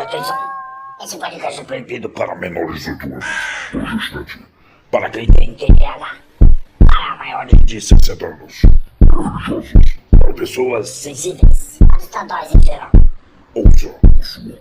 Atenção, esse podcast é proibido para menores de 18 anos, por justamente para quem tem TDAH, para maiores de 60 anos, religiosos, para pessoas sensíveis, a ditadores em geral. Ouça a sua.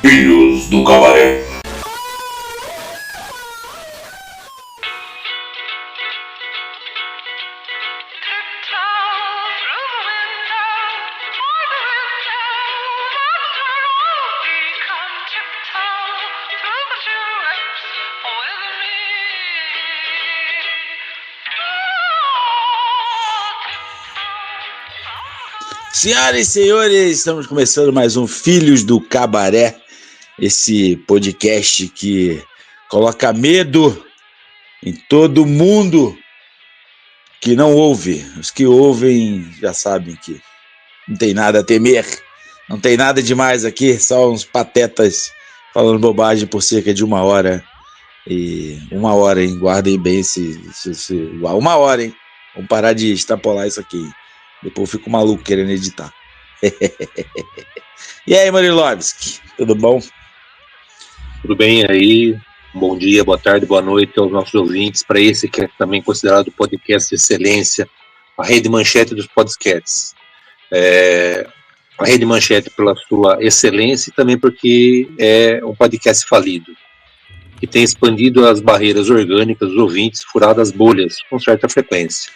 Filhos do Cabaré. Senhoras e senhores, estamos começando mais um Filhos do Cabaré, esse podcast que coloca medo em todo mundo que não ouve. Os que ouvem já sabem que não tem nada a temer, não tem nada demais aqui, só uns patetas falando bobagem por cerca de 1 hora. E 1 hora, hein? Guardem bem uma hora, hein? Vamos parar de extrapolar isso aqui. Depois eu fico maluco querendo editar. E aí, Marilovski, tudo bom? Tudo bem aí? Bom dia, boa tarde, boa noite aos nossos ouvintes, para esse que é também considerado podcast de excelência, a Rede Manchete dos podcasts. A Rede Manchete pela sua excelência e também porque é um podcast falido, que tem expandido as barreiras orgânicas dos ouvintes, furado as bolhas com certa frequência.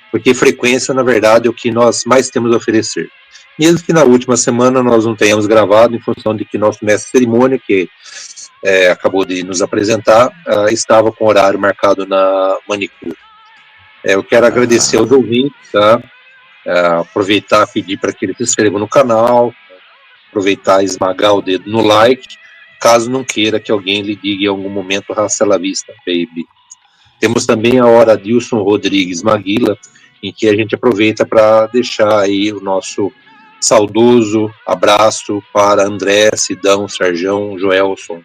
Porque frequência, na verdade, é o que nós mais temos a oferecer. Mesmo que na última semana nós não tenhamos gravado, em função de que nosso mestre de cerimônia, que acabou de nos apresentar, estava com horário marcado na manicure. Eu quero agradecer aos ouvintes, tá? Aproveitar e pedir para que eles se inscrevam no canal, aproveitar e esmagar o dedo no like, caso não queira que alguém lhe diga em algum momento raça la vista, baby. Temos também a hora Dilson Rodrigues Maguila, em que a gente aproveita para deixar aí o nosso saudoso abraço para André, Sidão, Serjão, Joelson,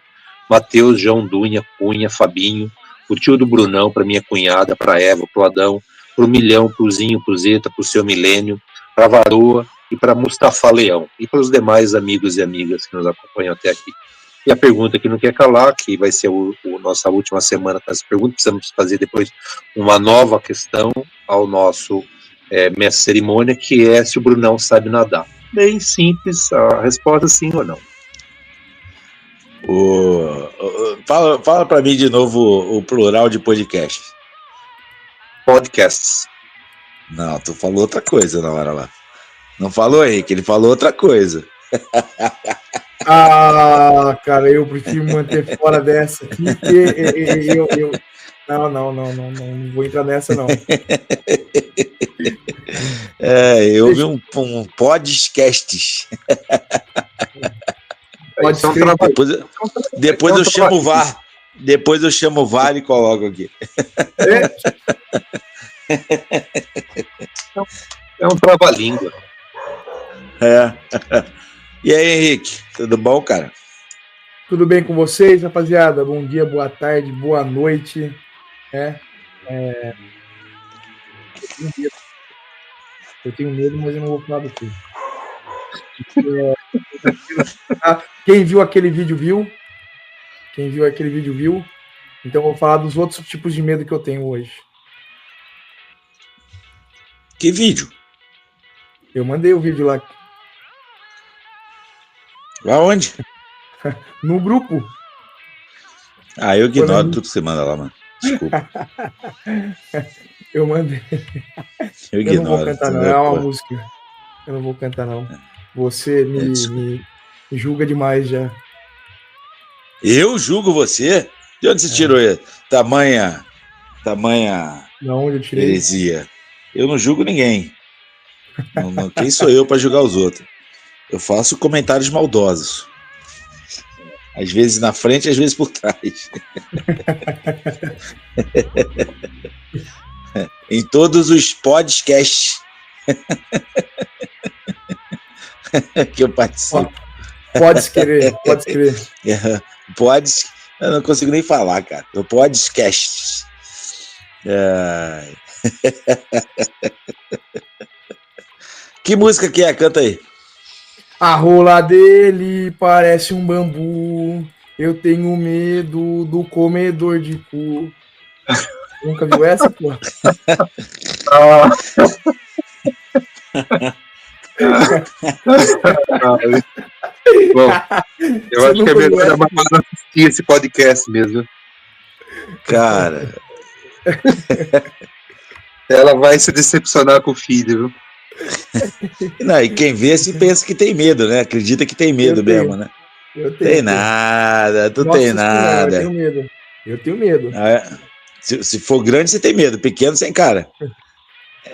Matheus, João Dunha, Cunha, Fabinho, o tio do Brunão, para minha cunhada, para Eva, para o Adão, para o Milhão, para o Zinho, para o Zeta, para o seu Milênio, para a Varoa e para Mustafa Leão, e para os demais amigos e amigas que nos acompanham até aqui. E a pergunta que não quer calar, que vai ser nossa última semana com essa pergunta, precisamos fazer depois uma nova questão ao nosso mestre de cerimônia, que é se o Brunão sabe nadar. Bem simples, a resposta é sim ou não. Fala para mim de novo o plural de podcast. Podcasts. Não, tu falou outra coisa na hora lá. Não falou, Henrique, ele falou outra coisa. Ah, cara, eu prefiro manter fora dessa aqui, porque não vou entrar nessa, não. Eu vi um podcasts. Depois eu chamo o VAR. Depois eu chamo o VAR e coloco aqui. É um trava-língua. E aí, Henrique, tudo bom, cara? Tudo bem com vocês, rapaziada? Bom dia, boa tarde, boa noite. Eu tenho medo, mas eu não vou falar do que. Quem viu aquele vídeo, viu? Quem viu aquele vídeo, viu? Então eu vou falar dos outros tipos de medo que eu tenho hoje. Que vídeo? Eu mandei o vídeo lá. Aonde? No grupo. Eu ignoro tudo que você manda lá, mano. Desculpa. Eu mandei. Eu não vou cantar, não. É uma música. Eu não vou cantar, não. Você me julga demais já. Eu julgo você? De onde você tirou tamanha Não, eu tirei. Heresia. Eu não julgo ninguém. Quem sou eu para julgar os outros? Eu faço comentários maldosos. Às vezes na frente, às vezes por trás. Em todos os podcasts que eu participo. Pode querer, pode querer. Eu não consigo nem falar, cara. Podcasts. Que música que é? Canta aí. A rola dele parece um bambu. Eu tenho medo do comedor de cu. Nunca viu essa, pô? Bom, eu acho que é melhor a mamãe não assistir esse podcast mesmo. Cara. Ela vai se decepcionar com o filho, viu? Não, e quem vê se pensa que tem medo, né? Acredita que tem medo mesmo, né? Eu tenho. Tem nada, tu Nossa tem Senhora, nada. eu tenho medo. Eu tenho medo. Se for grande, você tem medo. Pequeno, sem cara.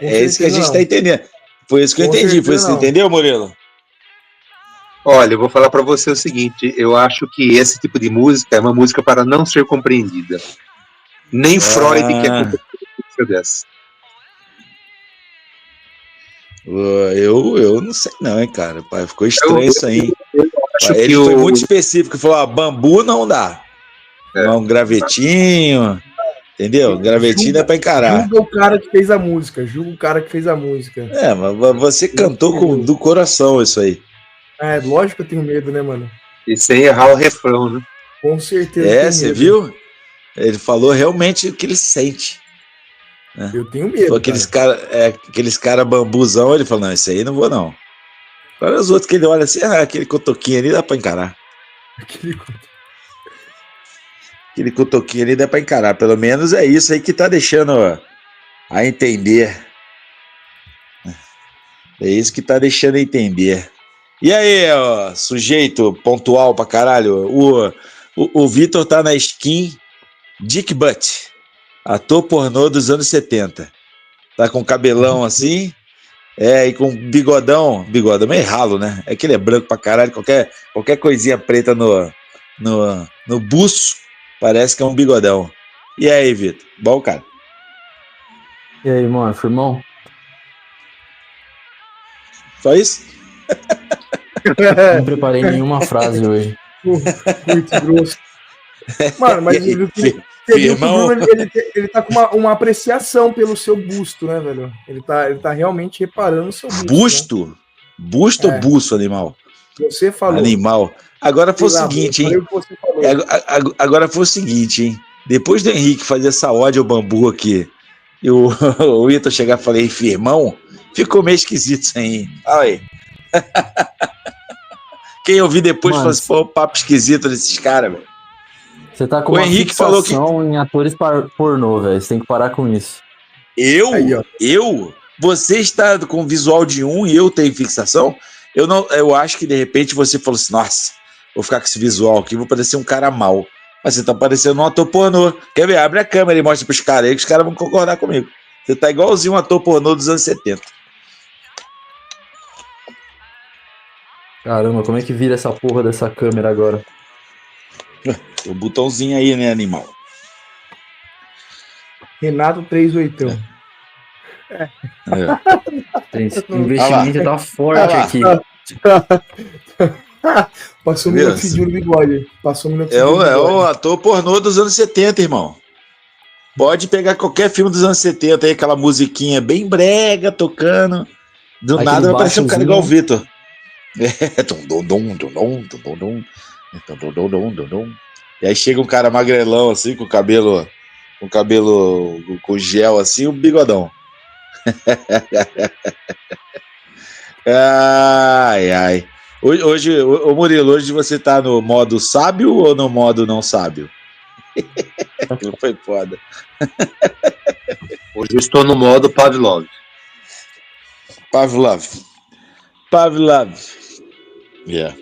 É isso que a gente está entendendo. Foi isso que eu entendi. Foi isso que você entendeu, Murilo? Olha, eu vou falar para você o seguinte. Eu acho que esse tipo de música é uma música para não ser compreendida. Nem Freud quer compreender uma música dessa. Eu não sei não, hein, cara. Pai, ficou estranho isso aí. Acho Ele foi muito específico. Falou, bambu não dá. Um gravetinho, entendeu? Gravetinho dá pra encarar. Julga o cara que fez a música. Julga o cara que fez a música. É, mas você cantou do coração isso aí. É, lógico que eu tenho medo, né, mano? E sem errar o refrão, né? Com certeza. É, você viu? Ele falou realmente o que ele sente. Né? Eu tenho medo. Aqueles cara bambuzão, ele falou, não, isso aí não vou não. Agora os outros que ele olha assim, aquele cotoquinho ali dá pra encarar. Aquele cotoquinho ali dá pra encarar. Pelo menos é isso aí que tá deixando a entender. É isso que tá deixando a entender. E aí, sujeito pontual pra caralho, o Vitor tá na skin Dick Butt, ator pornô dos anos 70. Tá com cabelão assim, e com bigodão meio ralo, né? É que ele é branco pra caralho, qualquer coisinha preta no buço, parece que é um bigodão. E aí, Vitor? Bom, cara? E aí, mano, firmão? Só isso? Não preparei nenhuma frase hoje. Muito grosso. Mano, mas você viu que o Bruno, ele tá com uma apreciação pelo seu busto, né, velho? Ele tá realmente reparando o seu busto. Busto? Né? Busto ou buço, animal? Você falou. Animal. Agora foi o seguinte, hein? Agora foi o seguinte, hein? Depois do Henrique fazer essa ode ao bambu aqui, e o Ito chegar e falar, firmão, ficou meio esquisito isso aí. Olha aí. Quem ouvir depois falou assim, pô, papo esquisito desses caras, velho. Você tá com uma Henrique falou que em atores pornô, velho. Você tem que parar com isso. Eu? Você está com visual de um e eu tenho fixação? Eu acho que de repente você falou assim, nossa, vou ficar com esse visual aqui, vou parecer um cara mau. Mas você tá parecendo um ator pornô. Quer ver? Abre a câmera e mostra pros caras aí que os caras vão concordar comigo. Você tá igualzinho um ator pornô dos anos 70. Caramba, como é que vira essa porra dessa câmera agora? Tem um botãozinho aí, né, animal? Renato 38. Esse investimento tá forte aqui. Passou um minoxidil no bigode. É o ator pornô dos anos 70, irmão. Pode pegar qualquer filme dos anos 70 aí, aquela musiquinha bem brega tocando. Do nada vai aparecer um cara igual o Vitor. E aí chega um cara magrelão assim, com cabelo com gel assim, um bigodão. Ai. Hoje, ô Murilo, hoje você tá no modo sábio ou no modo não sábio? Aquilo foi foda. Hoje eu estou no modo Pavlov. Yeah.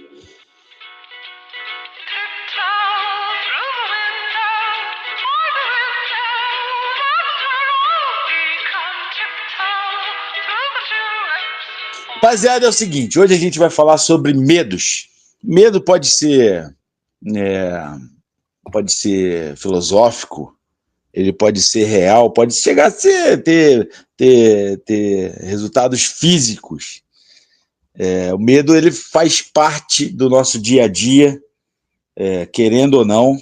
Rapaziada, é o seguinte, hoje a gente vai falar sobre medos. Medo pode ser filosófico, ele pode ser real, pode chegar a ter resultados físicos. O medo, ele faz parte do nosso dia a dia, querendo ou não.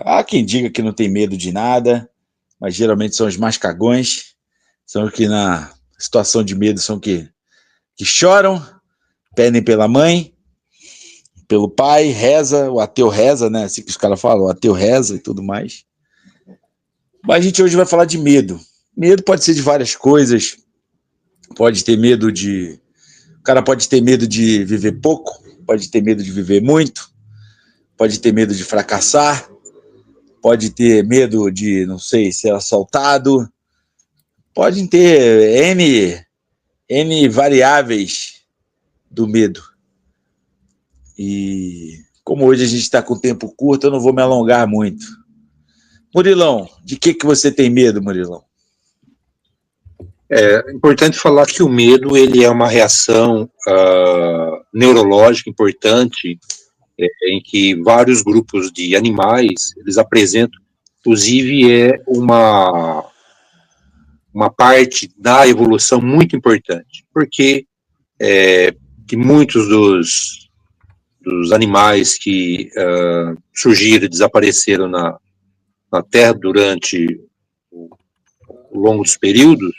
Há quem diga que não tem medo de nada, mas geralmente são os mais cagões, são os que na situação de medo são que choram, pedem pela mãe, pelo pai, reza, o ateu reza, né? Assim que os caras falam, o ateu reza e tudo mais. Mas a gente hoje vai falar de medo. Medo pode ser de várias coisas. Pode ter medo de... O cara pode ter medo de viver pouco, pode ter medo de viver muito, pode ter medo de fracassar, pode ter medo de, não sei, ser assaltado, pode ter N variáveis do medo. E como hoje a gente está com tempo curto, eu não vou me alongar muito. Murilão, de que você tem medo, Murilão? É importante falar que o medo, ele é uma reação neurológica importante, em que vários grupos de animais, eles apresentam, inclusive uma parte da evolução muito importante, porque que muitos dos animais que surgiram e desapareceram na Terra durante o longo dos períodos,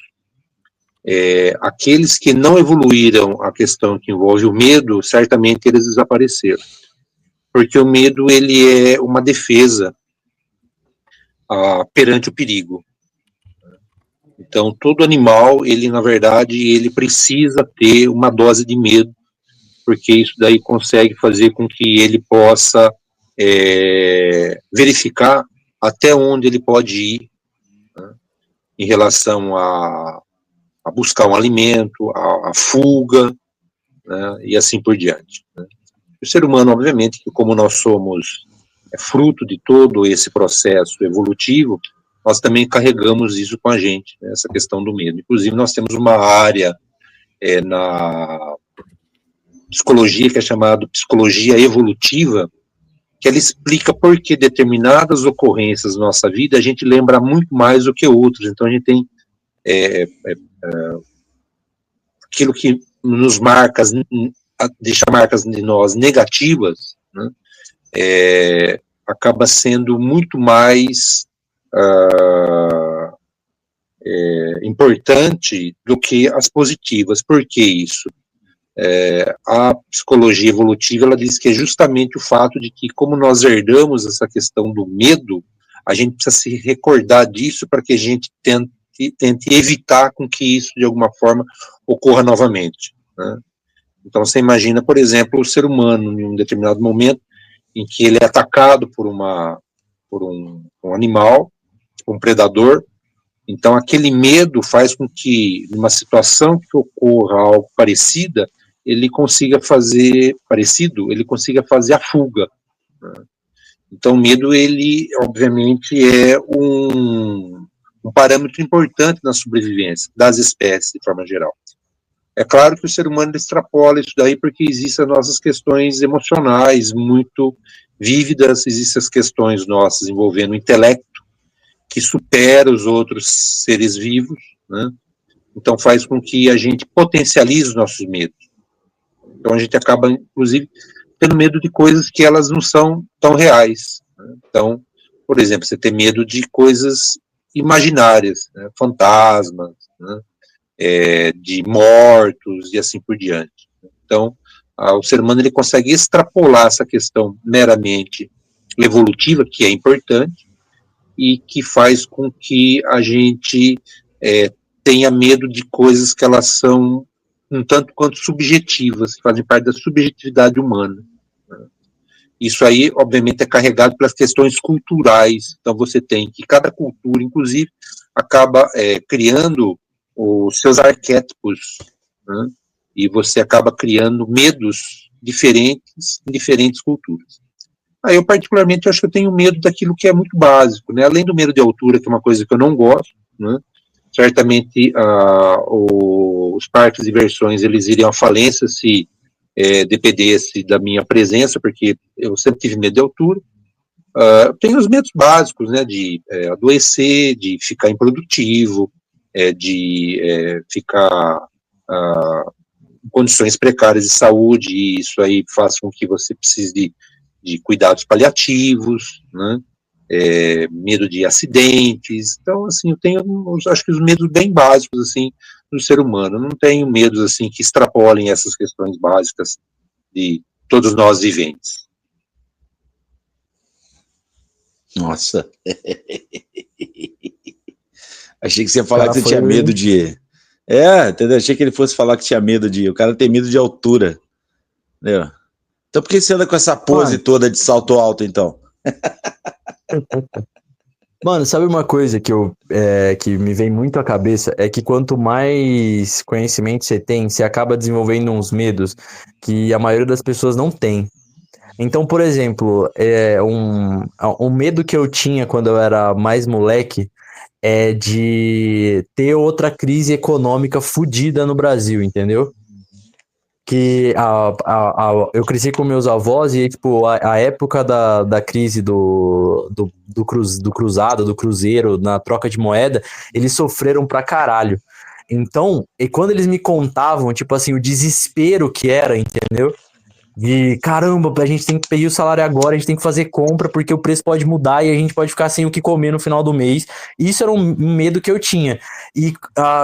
aqueles que não evoluíram a questão que envolve o medo, certamente eles desapareceram. Porque o medo, ele é uma defesa perante o perigo. Então, todo animal, ele, na verdade, ele precisa ter uma dose de medo, porque isso daí consegue fazer com que ele possa verificar até onde ele pode ir, né, em relação a buscar um alimento, a fuga, né, e assim por diante. Né. O ser humano, obviamente, que como nós somos fruto de todo esse processo evolutivo, nós também carregamos isso com a gente, né, essa questão do medo. Inclusive, nós temos uma área na psicologia que é chamada psicologia evolutiva, que ela explica por que determinadas ocorrências na nossa vida a gente lembra muito mais do que outros. Então, a gente tem aquilo que nos marca, deixa marcas de nós negativas, né, acaba sendo muito mais importante do que as positivas. Por que isso? A psicologia evolutiva, ela diz que é justamente o fato de que, como nós herdamos essa questão do medo, a gente precisa se recordar disso para que a gente tente evitar com que isso, de alguma forma, ocorra novamente, né? Então, você imagina, por exemplo, o ser humano, em um determinado momento, em que ele é atacado por um animal, um predador. Então, aquele medo faz com que, numa situação que ocorra algo parecida, ele consiga fazer a fuga, né? Então, o medo, ele, obviamente, é um parâmetro importante na sobrevivência das espécies, de forma geral. É claro que o ser humano extrapola isso daí, porque existem as nossas questões emocionais muito vívidas, existem as questões nossas envolvendo o intelecto, que supera os outros seres vivos, né? Então faz com que a gente potencialize os nossos medos. Então a gente acaba, inclusive, tendo medo de coisas que elas não são tão reais, né? Então, por exemplo, você tem medo de coisas imaginárias, né? Fantasmas, né? De mortos e assim por diante. Então, o ser humano, ele consegue extrapolar essa questão meramente evolutiva, que é importante, e que faz com que a gente tenha medo de coisas que elas são um tanto quanto subjetivas, fazem parte da subjetividade humana, né? Isso aí, obviamente, é carregado pelas questões culturais. Então, você tem que cada cultura, inclusive, acaba criando os seus arquétipos, né? E você acaba criando medos diferentes em diferentes culturas. Aí eu, particularmente, acho que eu tenho medo daquilo que é muito básico, né? Além do medo de altura, que é uma coisa que eu não gosto, né? certamente os parques de diversões eles iriam à falência se dependesse da minha presença, porque eu sempre tive medo de altura. Tem os medos básicos, né, de adoecer, de ficar improdutivo, de ficar em condições precárias de saúde, e isso aí faz com que você precise de cuidados paliativos, né, medo de acidentes. Então, assim, eu tenho, acho que os medos bem básicos, assim, do ser humano. Eu não tenho medos, assim, que extrapolem essas questões básicas de todos nós viventes. Nossa. Achei que você ia falar que você tinha medo de... entendeu? Achei que ele fosse falar que tinha medo de... O cara tem medo de altura. Entendeu? Então por que você anda com essa pose toda de salto alto, então? Mano, sabe uma coisa que me vem muito à cabeça? É que quanto mais conhecimento você tem, você acaba desenvolvendo uns medos que a maioria das pessoas não tem. Então, por exemplo, um medo que eu tinha quando eu era mais moleque é de ter outra crise econômica fodida no Brasil, entendeu? Que eu cresci com meus avós e, tipo, a época da crise do cruzado, do cruzeiro, na troca de moeda, eles sofreram pra caralho. Então, e quando eles me contavam, tipo assim, o desespero que era, entendeu? De caramba, a gente tem que pedir o salário agora, a gente tem que fazer compra porque o preço pode mudar e a gente pode ficar sem o que comer no final do mês. Isso era um medo que eu tinha. E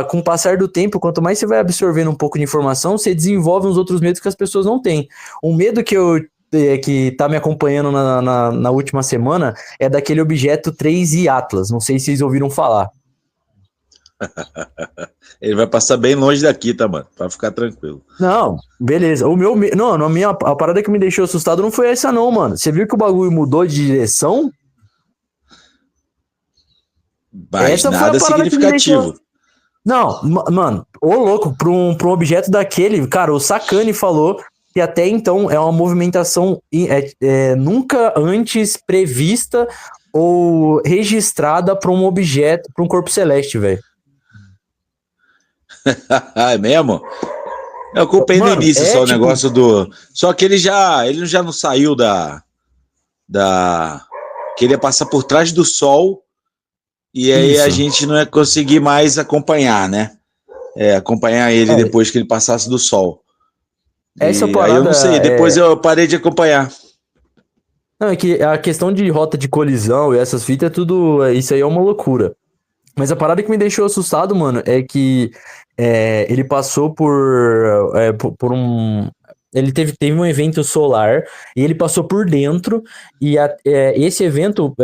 com o passar do tempo, quanto mais você vai absorvendo um pouco de informação, você desenvolve uns outros medos que as pessoas não têm. Um medo que tá me acompanhando na última semana é daquele objeto 3i Atlas. Não sei se vocês ouviram falar. Ele vai passar bem longe daqui, tá, mano? Pra ficar tranquilo. Não, beleza. A parada que me deixou assustado não foi essa, não, mano. Você viu que o bagulho mudou de direção? Mas essa nada significativo. Não, mano, ô louco, pra um objeto daquele, cara, o Sakane falou que até então é uma movimentação nunca antes prevista ou registrada pra um objeto, pra um corpo celeste, velho. É mesmo? Eu acompanhei no início só o negócio do... Só que ele já não saiu da... Que ele ia passar por trás do Sol e aí isso. A gente não ia conseguir mais acompanhar, né? Acompanhar ele depois que ele passasse do Sol. Essa parada... Aí eu não sei, depois eu parei de acompanhar. Não, é que a questão de rota de colisão e essas fitas, tudo... Isso aí é uma loucura. Mas a parada que me deixou assustado, mano, é que ele passou por um... Ele teve um evento solar e ele passou por dentro e esse evento,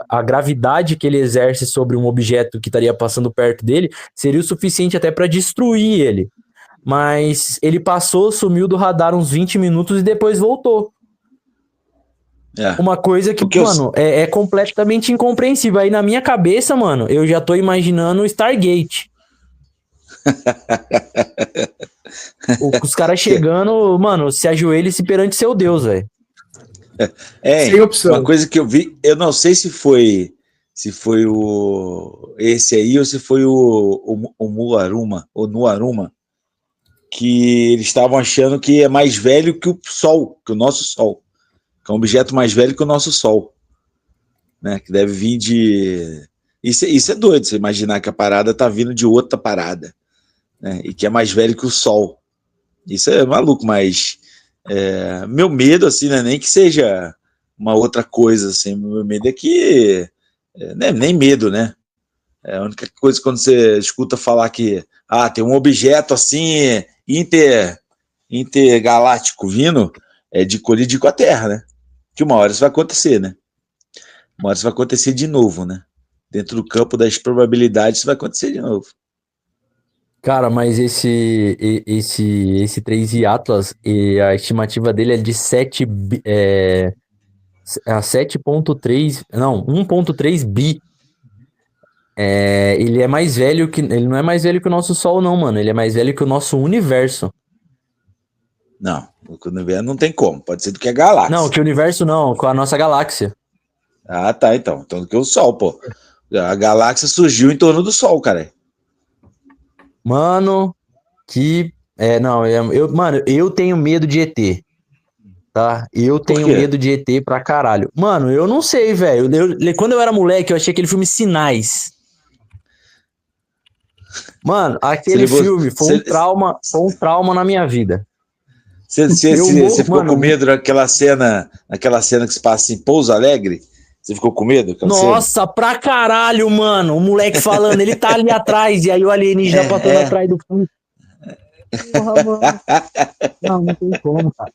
a gravidade que ele exerce sobre um objeto que estaria passando perto dele seria o suficiente até para destruir ele. Mas ele passou, sumiu do radar uns 20 minutos e depois voltou. Uma coisa que, mano, é completamente incompreensível. Aí na minha cabeça, mano, eu já tô imaginando o Stargate. Os caras chegando, mano, se ajoelhem-se perante seu Deus, velho. Sem opção. Uma coisa que eu vi, eu não sei se foi esse aí ou se foi o Muaruma, ou Nuaruma, que eles estavam achando que é mais velho que o Sol, que o nosso Sol. É um objeto mais velho que o nosso Sol, né? Que deve vir de... Isso é doido, você imaginar que a parada tá vindo de outra parada, né? E que é mais velho que o Sol. Isso é maluco, mas meu medo, assim, não é nem que seja uma outra coisa, assim, meu medo é que... nem medo, né? A única coisa quando você escuta falar que tem um objeto, assim, intergaláctico vindo, é de colidir com a Terra, né? Que uma hora isso vai acontecer, né? Uma hora isso vai acontecer de novo, né? Dentro do campo das probabilidades isso vai acontecer de novo. Cara, mas esse 3i Atlas, a estimativa dele é de 7.3, não, 1.3 bi. Ele é mais velho que... Ele não é mais velho que o nosso Sol, não, mano. Ele é mais velho que o nosso universo. Não, o universo não tem como. Pode ser do que a galáxia. Não, que o universo não, com a nossa galáxia. Tá, então. Então do que o Sol, pô. A galáxia surgiu em torno do Sol, cara. Mano, mano, eu tenho medo de ET, tá? Eu Por tenho quê? medo de ET pra caralho. Mano, eu não sei, velho. Quando eu era moleque, eu achei aquele filme Sinais. Mano, aquele filme foi um trauma na minha vida. Você ficou com medo naquela cena que se passa em Pouso Alegre? Você ficou com medo? Nossa, pra caralho, mano. O moleque falando, ele tá ali atrás, e aí o alienígena passando atrás do fundo. Porra, mano. Não tem como, cara.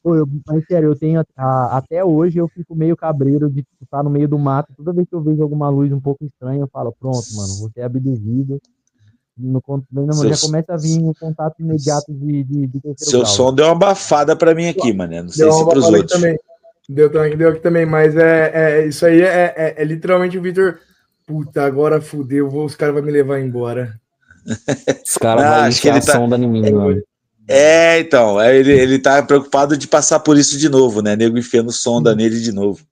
Mas sério, eu tenho. Até hoje eu fico meio cabreiro de estar no meio do mato. Toda vez que eu vejo alguma luz um pouco estranha, eu falo, pronto, mano, você é abduzido. Já começa a vir o contato imediato de terceiro Seu grau. som deu uma abafada pra mim aqui, mano. Não sei se pros outros. Também. Deu aqui também, mas isso aí é literalmente o Vitor. Puta, agora fudeu, os caras vão me levar embora. Os caras vão enfiar a sonda em mim, mano. Então, ele tá preocupado de passar por isso de novo, né? Nego enfiando sonda nele de novo.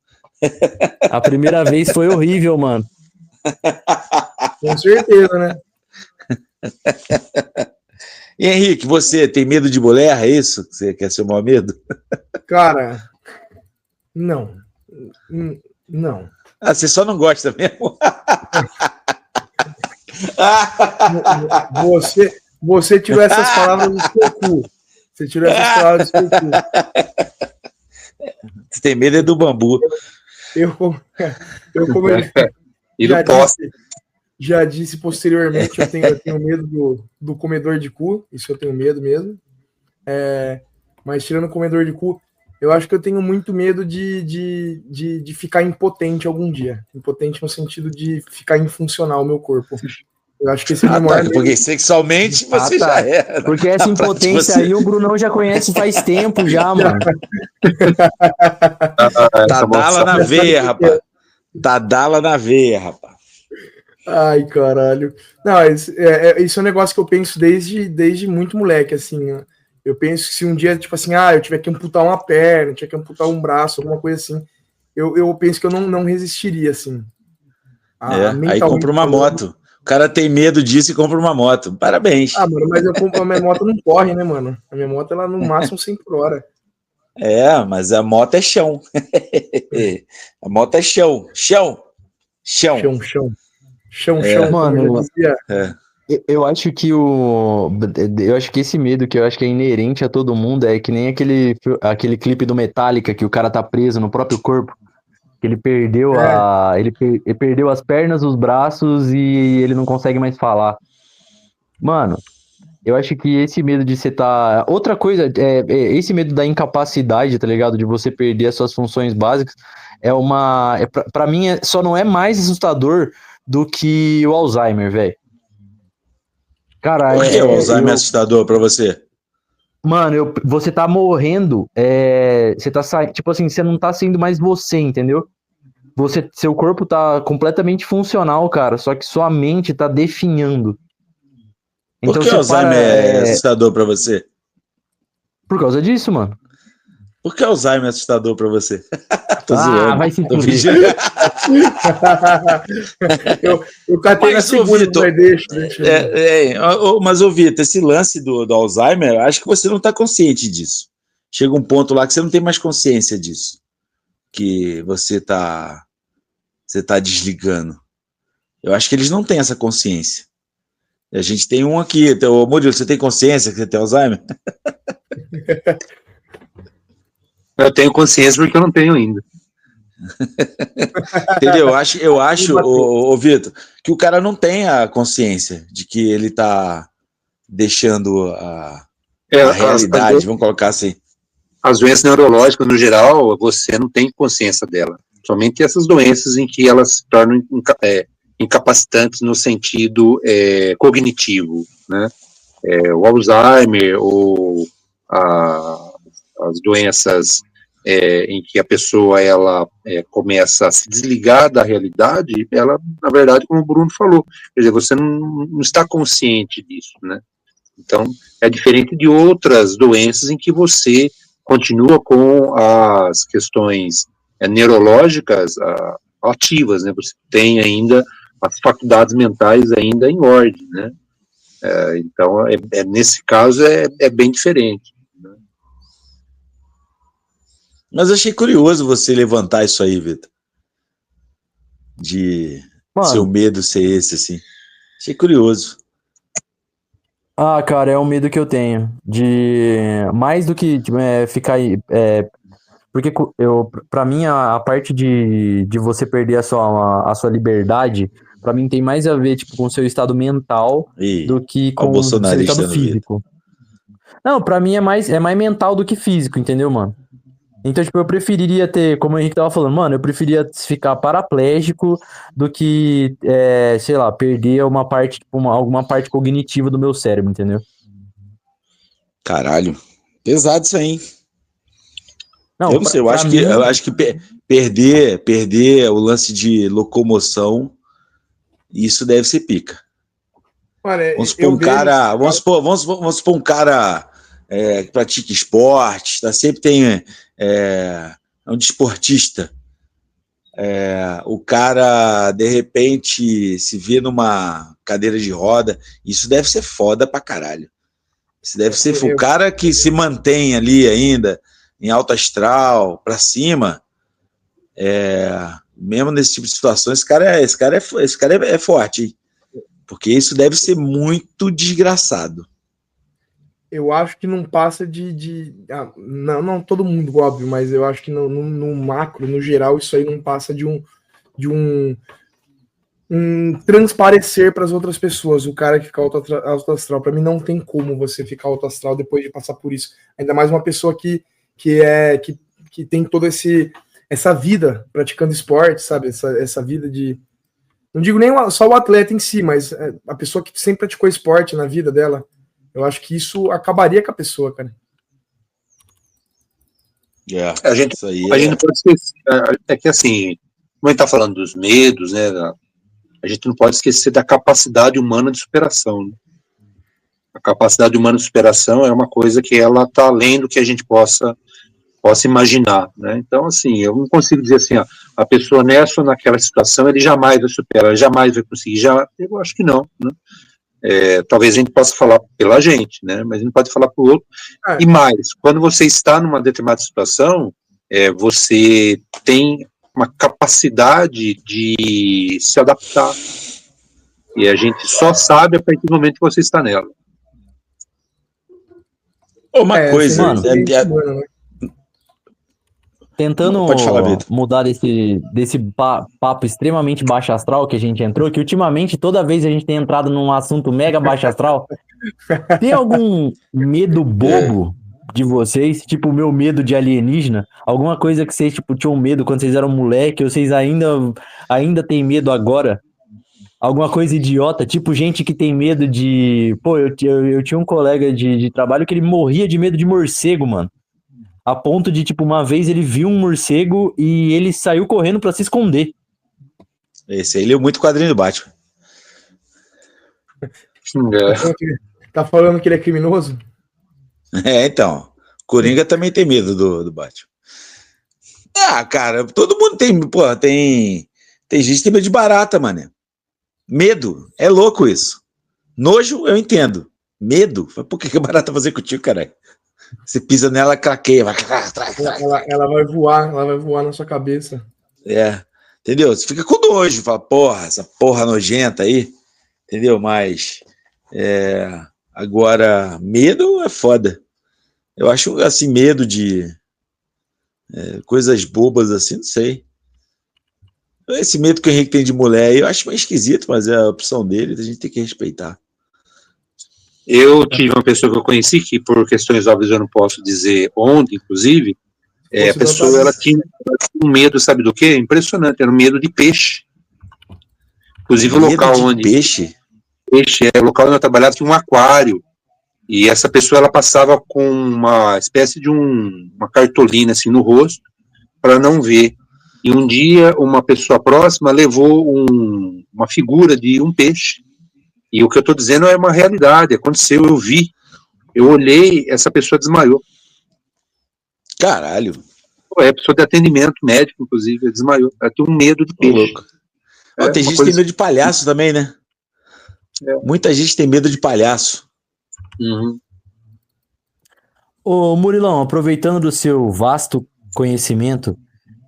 A primeira vez foi horrível, mano. Com certeza, né? E Henrique, você tem medo de mulher? É isso? Você quer ser o maior medo? Cara, não. Você só não gosta mesmo? Você tirou essas palavras do seu cu. Você tirou essas palavras do seu cu. Você tem medo é do bambu. Como e do poste. Já disse posteriormente, eu tenho medo do comedor de cu. Isso eu tenho medo mesmo. Mas tirando o comedor de cu, eu acho que eu tenho muito medo de ficar impotente algum dia. Impotente no sentido de ficar infuncional o meu corpo. Eu acho que esse é o maior medo. Porque sexualmente você já é. Porque essa impotência aí o Brunão já conhece faz tempo já, mano. Tá dala na veia, rapaz. Tá dala na veia, rapaz. Ai, caralho. Não, isso é um negócio que eu penso desde muito moleque, assim. Eu penso que se um dia, tipo assim, eu tiver que amputar uma perna, tiver que amputar um braço, alguma coisa assim, eu penso que eu não resistiria, assim. Aí compra uma moto. O cara tem medo disso e compra uma moto. Parabéns. Mano, mas a minha moto não corre, né, mano? A minha moto, ela no máximo 100 por hora. Mas a moto é chão. A moto é chão. Chão. Mano, eu acho que esse medo que eu acho que é inerente a todo mundo é que nem aquele clipe do Metallica que o cara tá preso no próprio corpo, que ele perdeu ele perdeu as pernas, os braços e ele não consegue mais falar. Mano, eu acho que esse medo de você tá... Outra coisa, esse medo da incapacidade, tá ligado? De você perder as suas funções básicas, pra mim, só não é mais assustador do que o Alzheimer, velho. Cara, por que o Alzheimer é assustador pra você? Mano, você tá morrendo, você tá saindo, tipo assim, você não tá sendo mais você, entendeu? Seu corpo tá completamente funcional, cara, só que sua mente tá definhando. Por que o Alzheimer é assustador pra você? Por causa disso, mano. Por que Alzheimer é assustador pra você? Tô zoando. Vai se fuder. eu catei na segunda, mas deixa. Mas, Vitor, esse lance do Alzheimer, acho que você não tá consciente disso. Chega um ponto lá que você não tem mais consciência disso. Que você tá desligando. Eu acho que eles não têm essa consciência. A gente tem um aqui. Ô, Murilo, você tem consciência que você tem Alzheimer? Eu tenho consciência porque eu não tenho ainda. Entendeu? Eu acho, ô Vitor, que o cara não tem a consciência de que ele tá deixando a realidade, vamos colocar assim. As doenças neurológicas, no geral, você não tem consciência dela. Somente essas doenças em que elas se tornam incapacitantes no sentido cognitivo, né? O Alzheimer ou as doenças em que a pessoa começa a se desligar da realidade, ela, na verdade, como o Bruno falou, quer dizer, você não está consciente disso, né? Então, é diferente de outras doenças em que você continua com as questões neurológicas ativas, né? Você tem ainda as faculdades mentais ainda em ordem, né? Então, nesse caso, é bem diferente. Né? Mas eu achei curioso você levantar isso aí, Vitor. De seu medo ser esse, assim. Achei curioso. Ah, cara, é um medo que eu tenho. De mais do que ficar aí. Porque pra mim, a parte de você perder a sua liberdade, pra mim tem mais a ver, tipo, com o seu estado mental do que com o seu estado físico. Não, pra mim é mais mental do que físico, entendeu, mano? Então, tipo, eu preferiria ter, como o Henrique tava falando, mano, eu preferia ficar paraplégico do que, sei lá, perder uma parte, tipo, alguma parte cognitiva do meu cérebro, entendeu? Caralho. Pesado isso aí, hein? Não, eu não sei, eu acho que perder o lance de locomoção, isso deve ser pica. Olha, vamos supor um cara que pratica esporte, tá? Sempre tem um desportista. O cara, de repente, se vê numa cadeira de roda, isso deve ser foda pra caralho. Isso deve ser o cara que se mantém ali ainda, em alto astral, pra cima, mesmo nesse tipo de situação, esse cara é forte, hein? Porque isso deve ser muito desgraçado. Eu acho que não passa não todo mundo, óbvio, mas eu acho que no macro, no geral, isso aí não passa de um transparecer para as outras pessoas. O cara que fica alto astral, para mim não tem como você ficar alto astral depois de passar por isso. Ainda mais uma pessoa que tem toda essa vida praticando esporte, sabe? Essa vida de... Não digo nem só o atleta em si, mas a pessoa que sempre praticou esporte na vida dela. Eu acho que isso acabaria com a pessoa, cara. A gente não pode esquecer. É que assim, como a gente está falando dos medos, né? A gente não pode esquecer da capacidade humana de superação. Né? A capacidade humana de superação é uma coisa que ela está além do que a gente possa imaginar, né? Então, assim, eu não consigo dizer assim, a pessoa nessa ou naquela situação, ele jamais vai superar, ele jamais vai conseguir. Eu acho que não, né? Talvez a gente possa falar pela gente, né? Mas a gente pode falar para o outro. E mais, quando você está numa determinada situação, você tem uma capacidade de se adaptar. E a gente só sabe a partir do momento que você está nela. Uma coisa, mano, tentando mudar desse papo extremamente baixo astral que a gente entrou, que ultimamente toda vez a gente tem entrado num assunto mega baixo astral, tem algum medo bobo de vocês? Tipo o meu medo de alienígena? Alguma coisa que vocês tipo, tinham medo quando vocês eram moleque, ou vocês ainda têm medo agora? Alguma coisa idiota, tipo gente que tem medo de... Pô, eu tinha um colega de trabalho que ele morria de medo de morcego, mano. A ponto de, tipo, uma vez ele viu um morcego e ele saiu correndo pra se esconder. Esse aí leu muito quadrinho do Batman. Tá falando que ele é criminoso? Então. Coringa também tem medo do Batman. Cara, todo mundo tem... Porra, tem gente que tem medo de barata, mano. Medo. É louco isso. Nojo, eu entendo. Medo? Por que a barata vai fazer contigo, caralho? Você pisa nela, craqueia. Ela vai voar na sua cabeça. Entendeu? Você fica com nojo, fala, porra, essa porra nojenta aí, entendeu? Mas, agora, medo é foda. Eu acho, assim, medo de coisas bobas, assim, não sei. Esse medo que o Henrique tem de mulher, eu acho meio esquisito, mas é a opção dele, a gente tem que respeitar. Eu tive uma pessoa que eu conheci, que por questões óbvias eu não posso dizer onde, inclusive, a pessoa ela tinha um medo, sabe do quê? Impressionante, era um medo de peixe. Inclusive o local onde... Peixe? Peixe, o local onde eu trabalhava tinha um aquário, e essa pessoa ela passava com uma espécie de uma cartolina assim no rosto, para não ver. E um dia uma pessoa próxima levou uma figura de um peixe. E o que eu estou dizendo é uma realidade, aconteceu, eu vi, eu olhei, essa pessoa desmaiou. Caralho. É pessoa de atendimento médico, inclusive, desmaiou. Ela tem um medo de peixe. Ó, tem gente que tem medo de palhaço também, né? Muita gente tem medo de palhaço. Uhum. Ô Murilão, aproveitando do seu vasto conhecimento,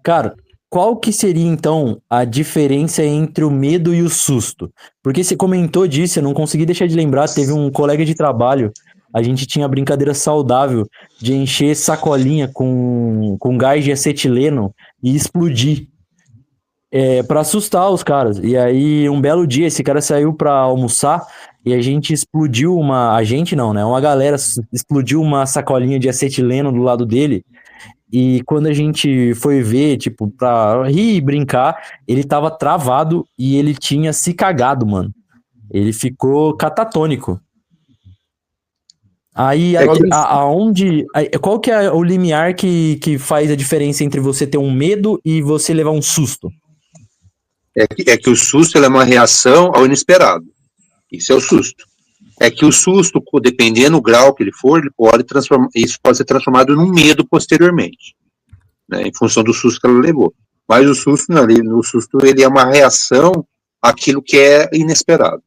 cara, qual que seria então a diferença entre o medo e o susto? Porque você comentou disso, eu não consegui deixar de lembrar, teve um colega de trabalho, a gente tinha a brincadeira saudável de encher sacolinha com gás de acetileno e explodir. Pra assustar os caras. E aí, um belo dia, esse cara saiu pra almoçar e a gente explodiu uma. A gente não, né? Uma galera explodiu uma sacolinha de acetileno do lado dele. E quando a gente foi ver, tipo, pra rir e brincar, ele tava travado e ele tinha se cagado, mano. Ele ficou catatônico. Aí, qual que é o limiar que faz a diferença entre você ter um medo e você levar um susto? É que o susto é uma reação ao inesperado. Isso é o susto. É que o susto, dependendo do grau que ele for, isso pode ser transformado num medo posteriormente, né, em função do susto que ela levou. Mas o susto, não, no susto, ele é uma reação àquilo que é inesperado.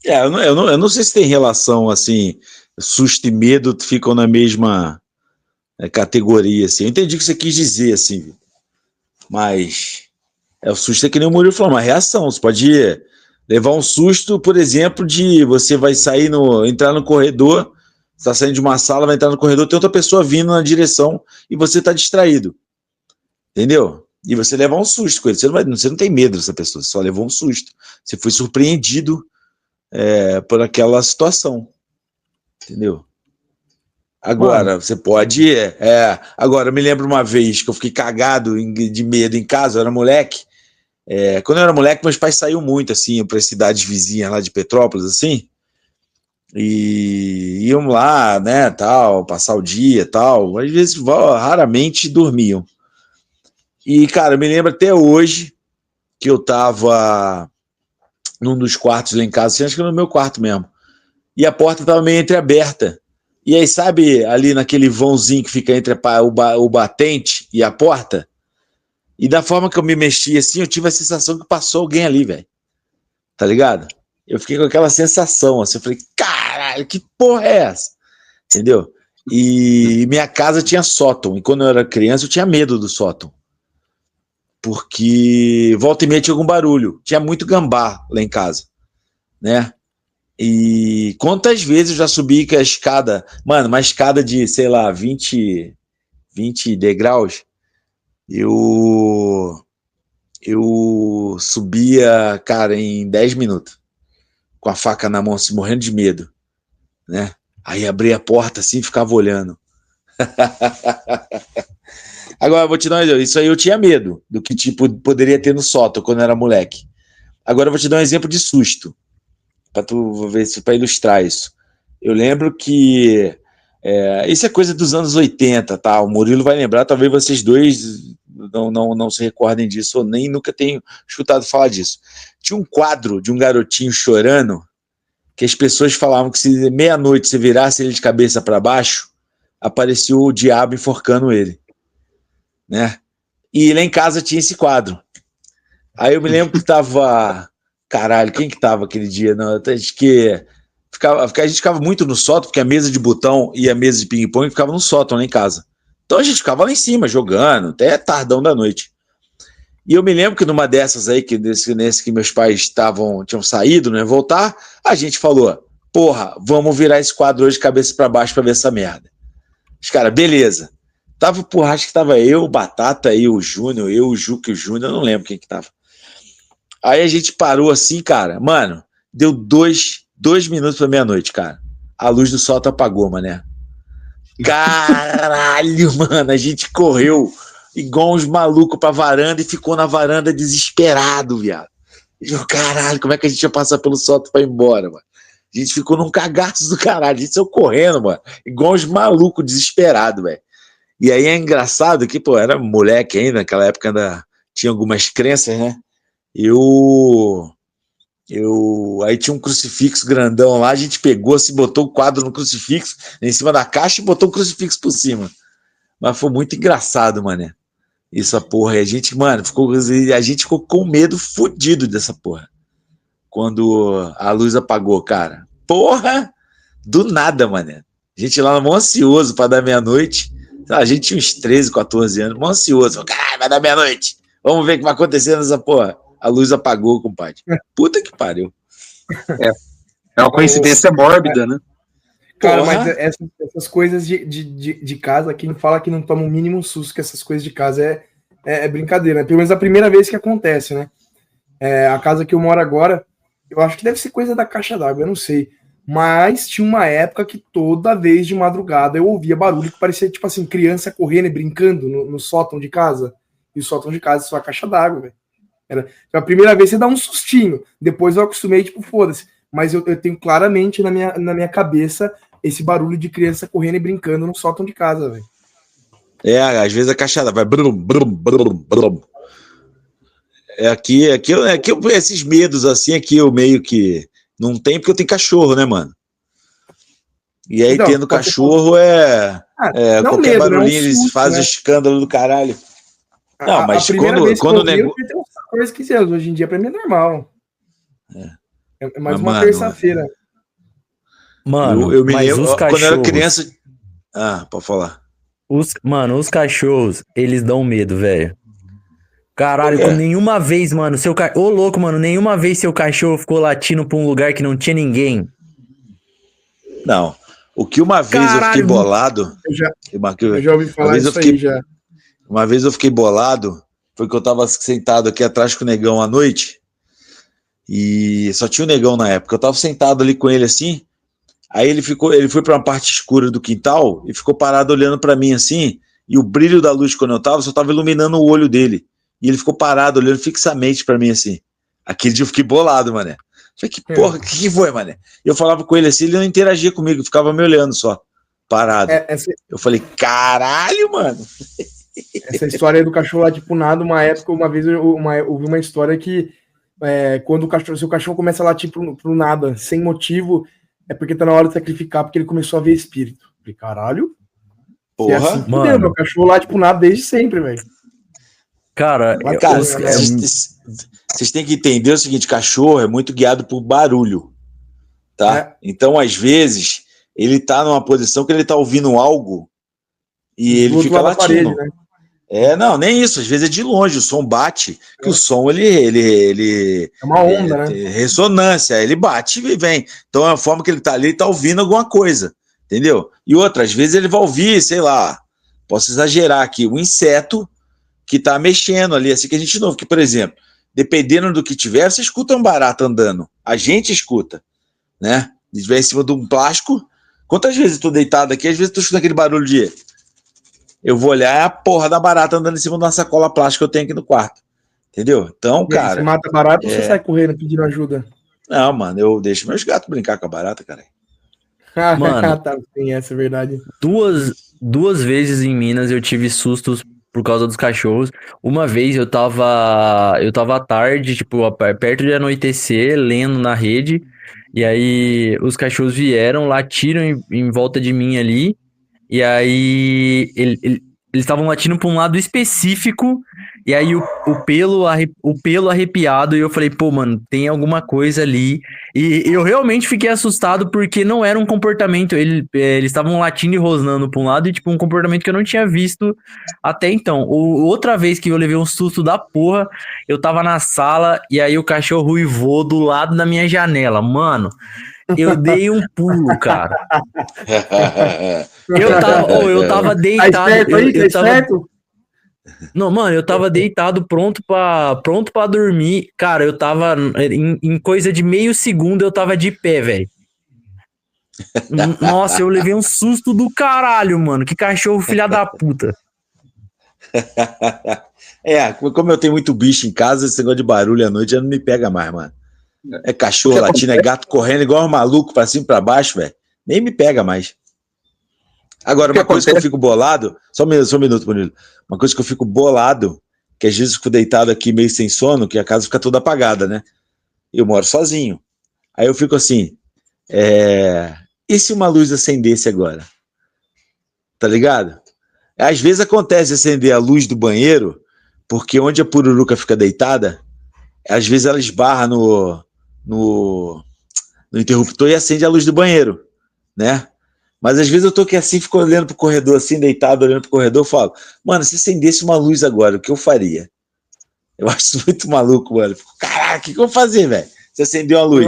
Eu não sei se tem relação, assim, susto e medo ficam na mesma categoria, assim. Eu entendi o que você quis dizer, assim, mas o susto é que nem o Murilo falou, uma reação. Você pode levar um susto, por exemplo, de você vai entrar no corredor, você está saindo de uma sala, vai entrar no corredor, tem outra pessoa vindo na direção e você está distraído. Entendeu? E você leva um susto com ele. Você não tem medo dessa pessoa, você só levou um susto. Você foi surpreendido por aquela situação. Entendeu? Agora, você pode... Agora, eu me lembro uma vez que eu fiquei cagado de medo em casa, eu era moleque. Quando eu era moleque, meus pais saíam muito, assim, para as cidades vizinhas lá de Petrópolis, assim, e iam lá, né, tal, passar o dia, tal. Às vezes, raramente dormiam. E, cara, eu me lembro até hoje que eu tava num dos quartos lá em casa, assim, acho que no meu quarto mesmo, e a porta tava meio entreaberta. E aí, sabe, ali naquele vãozinho que fica entre o batente e a porta? E da forma que eu me mexi assim, eu tive a sensação que passou alguém ali, velho. Tá ligado? Eu fiquei com aquela sensação, assim, eu falei, caralho, que porra é essa? Entendeu? E minha casa tinha sótão, e quando eu era criança eu tinha medo do sótão. Porque volta e meia tinha algum barulho. Tinha muito gambá lá em casa, né? E quantas vezes eu já subi com a escada, mano, uma escada de, sei lá, 20 degraus, eu subia, cara, em 10 minutos, com a faca na mão, assim, morrendo de medo, né? Aí abria a porta assim e ficava olhando. Agora, eu vou te dar um exemplo. Isso aí eu tinha medo do que tipo poderia ter no sótão quando eu era moleque. Agora eu vou te dar um exemplo de susto, para tu ver, para ilustrar isso. Eu lembro que isso é coisa dos anos 80, tá? O Murilo vai lembrar, talvez vocês dois não se recordem disso, ou nem nunca tenham escutado falar disso. Tinha um quadro de um garotinho chorando, que as pessoas falavam que se meia-noite você virasse ele de cabeça para baixo, aparecia o diabo enforcando ele, né? E lá em casa tinha esse quadro. Aí eu me lembro que tava... Caralho, quem que tava aquele dia? Não, acho que a gente ficava muito no sótão, porque a mesa de botão e a mesa de ping-pong ficava no sótão lá em casa. Então a gente ficava lá em cima, jogando, até tardão da noite. E eu me lembro que numa dessas aí, nesse que meus pais tinham saído, né, voltar, a gente falou, porra, vamos virar esse quadro hoje de cabeça para baixo para ver essa merda. Os caras, beleza. Acho que tava eu, o Batata, eu, o Júnior, o Juca e o Júnior, eu não lembro quem que tava. Aí a gente parou assim, cara, mano, deu 2 minutos pra meia-noite, cara. A luz do sótão apagou, mané. Caralho, mano, a gente correu igual uns malucos pra varanda e ficou na varanda desesperado, viado. Caralho, como é que a gente ia passar pelo sótão pra ir embora, mano? A gente ficou num cagaço do caralho, a gente saiu correndo, mano, igual uns malucos desesperados, velho. E aí é engraçado que, pô, era moleque ainda, naquela época ainda tinha algumas crenças, né? Aí tinha um crucifixo grandão lá, a gente pegou assim, botou o quadro no crucifixo, em cima da caixa e botou o crucifixo por cima. Mas foi muito engraçado, mané. Essa porra, e a gente, mano, a gente ficou com medo fudido dessa porra. Quando a luz apagou, cara. Porra! Do nada, mané. A gente lá mó ansioso pra dar meia-noite. A gente tinha uns 13, 14 anos, mó ansioso. Caralho, vai dar meia-noite. Vamos ver o que vai acontecer nessa porra. A luz apagou, compadre. Puta que pariu. É uma coincidência mórbida, né? Cara, Porra. mas essas coisas de casa, quem fala que não toma o mínimo susto que essas coisas de casa é brincadeira, né? Pelo menos a primeira vez que acontece, né? A casa que eu moro agora, eu acho que deve ser coisa da caixa d'água, eu não sei. Mas tinha uma época que toda vez de madrugada eu ouvia barulho que parecia, tipo assim, criança correndo e brincando no sótão de casa. E o sótão de casa é só a caixa d'água, velho. A primeira vez você dá um sustinho, depois eu acostumei, tipo, foda-se. Mas eu tenho claramente na minha cabeça esse barulho de criança correndo e brincando no sótão de casa, velho. Às vezes a caixa vai brum, brum, brum, brum. Aqui, esses medos assim, aqui eu meio que não tenho, porque eu tenho cachorro, né, mano? E aí, Então, tendo cachorro, não qualquer medo, barulhinho, né? eles fazem né? escândalo do caralho. Não, mas a primeira vez quando o que eu vi, nego... eu tenho uns 14, 15 anos. Hoje em dia, pra mim, é normal. É mais Mas, uma mano, terça-feira. Mano, eu me mas lembro, os quando eu era cachorros, criança... Pode falar. os cachorros, eles dão medo, velho. Por Caralho, quê? nenhuma vez, mano, Ô, louco, mano, nenhuma vez seu cachorro ficou latindo pra um lugar que não tinha ninguém. Não. O que uma vez eu fiquei Caralho, bolado... Eu já ouvi falar isso aí, já. Uma vez eu fiquei bolado, foi que eu tava sentado aqui atrás com o negão à noite, e só tinha o negão na época. Eu tava sentado ali com ele assim, aí ele foi pra uma parte escura do quintal e ficou parado olhando pra mim assim, e o brilho da luz quando eu tava, só tava iluminando o olho dele. E ele ficou parado olhando fixamente pra mim assim. Aquele dia eu fiquei bolado, mané. Falei, que porra, que foi, mané? Eu falava com ele assim, ele não interagia comigo, ficava me olhando só, parado. Eu falei, caralho, mano. Essa história aí do cachorro lá, tipo, nada, uma vez eu ouvi uma história que quando seu cachorro começa a latir pro nada, sem motivo, é porque tá na hora de sacrificar, porque ele começou a ver espírito. Eu falei, caralho? Porra, é assim, mano. Meu cachorro late pro nada desde sempre, velho. Cara, Cara, vocês têm que entender o seguinte, cachorro é muito guiado por barulho, tá? Então, às vezes, ele tá numa posição que ele tá ouvindo algo e ele fica latindo. Parede, né? Não, nem isso, às vezes é de longe, o som bate, que o som, ele é uma onda, né? Ressonância, ele bate e vem. Então, é a forma que ele tá ali, ele tá ouvindo alguma coisa, entendeu? E outra, às vezes ele vai ouvir, sei lá, posso exagerar aqui, um inseto que tá mexendo ali, assim que a gente não, porque, por exemplo, dependendo do que tiver, você escuta um barato andando, a gente escuta, né? Se estiver em cima de um plástico, quantas vezes eu tô deitado aqui, às vezes eu tô escutando aquele barulho de... Eu vou olhar, é a porra da barata andando em cima de uma sacola plástica que eu tenho aqui no quarto, entendeu? Então, E aí, cara... você mata barata ou você sai correndo pedindo ajuda? Não, mano, eu deixo meus gatos brincar com a barata, cara. Mano, tá, tem essa, é verdade. Duas vezes em Minas eu tive sustos por causa dos cachorros. Uma vez eu tava à tarde, tipo, perto de anoitecer, lendo na rede, e aí os cachorros vieram, latiram em volta de mim ali, e aí eles estavam latindo pra um lado específico, e aí o pelo arrepiado, e eu falei, pô, mano, tem alguma coisa ali. E eu realmente fiquei assustado porque não era um comportamento, eles estavam latindo e rosnando pra um lado, e tipo, um comportamento que eu não tinha visto até então. Outra vez que eu levei um susto da porra, eu tava na sala, e aí o cachorro uivou do lado da minha janela, mano. Eu dei um pulo, cara. Eu tava deitado. Tá esperto aí? Tá esperto? Não, mano, eu tava deitado pronto pra dormir. Cara, eu tava em coisa de meio segundo, eu tava de pé, velho. Nossa, eu levei um susto do caralho, mano. Que cachorro filha da puta. Como eu tenho muito bicho em casa, esse negócio de barulho à noite já não me pega mais, mano. É cachorro latindo, é gato correndo igual um maluco pra cima e pra baixo, velho. Nem me pega mais. Agora, uma coisa que eu fico bolado, só um minuto, Bonito. Uma coisa que eu fico bolado, que às vezes eu fico deitado aqui meio sem sono, que a casa fica toda apagada, né? Eu moro sozinho. Aí eu fico assim, e se uma luz acendesse agora? Tá ligado? Às vezes acontece acender a luz do banheiro, porque onde a pururuca fica deitada, às vezes ela esbarra no interruptor e acende a luz do banheiro, né? Mas às vezes eu tô aqui assim, fico olhando pro corredor, assim, deitado, olhando pro corredor, falo, mano, se acendesse uma luz agora, o que eu faria? Eu acho isso muito maluco, mano. Caraca, o que eu vou fazer, velho? Se acender uma luz,